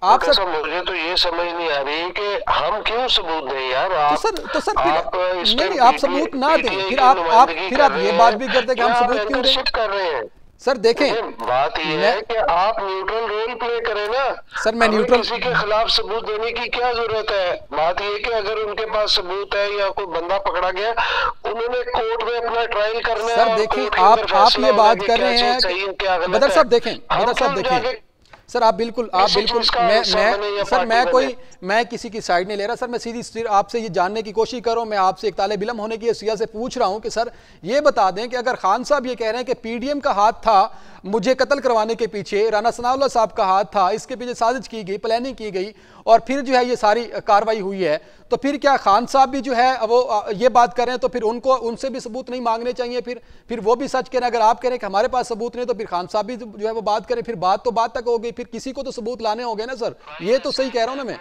आप सर, मुझे तो ये समझ नहीं आ रही कि हम क्यों सबूत दें यार। तो सर फिर आप इस नहीं टाइम नहीं, आप सबूत ना दें, पीटीआई फिर की नुमाइंदगी फिर कर आप रहे ये बात हैं, भी करते कि हम क्या आप सबूत क्यों दें। एंकरशिप कर रहे हैं? सर देखें, देखिए, बात यह मैं है कि आप न्यूट्रल रोल प्ले करें ना। सर मैं हमें न्यूट्रल, किसी के खिलाफ सबूत देने की क्या जरूरत है? बात यह कि अगर उनके पास सबूत है या कोई बंदा पकड़ा गया, उन्होंने कोर्ट में अपना ट्रायल करना है सर और देखें, कोर्ट के अंदर आप फैसला ये होगा बात कि कर क्या रहे चीज हैं कि सही है क्या बदर गलत है। साहब देखें, हम बदर साहब क्यों देखें, जाके सर आप बिल्कुल किसी चीज का हिस्सा बने या सर पार्टी बने? मैं किसी की साइड नहीं ले रहा सर, मैं सीधी आपसे ये जानने की कोशिश कर रहा हूं, मैं आपसे एक तालिब इल्म होने की हैसियत से पूछ रहा हूं कि सर ये बता दें कि अगर खान साहब ये कह रहे हैं कि पीडीएम का हाथ था मुझे कत्ल करवाने के पीछे, राना सनाउल्लाह साहब का हाथ था, इसके पीछे साजिश की गई, प्लानिंग की गई और फिर जो है ये सारी कार्रवाई हुई है, तो फिर क्या खान साहब भी जो है वो ये बात कर रहे हैं, तो फिर उनको उनसे भी सबूत नहीं मांगने चाहिए? फिर वो भी सच कह रहे हैं। अगर आप कह रहे हैं कि हमारे पास सबूत नहीं, तो फिर खान साहब भी जो है वो बात करें, फिर बात तो बात तक हो गई, फिर किसी को तो सबूत लाने होंगे ना सर। ये तो सही कह रहा हूं ना मैं?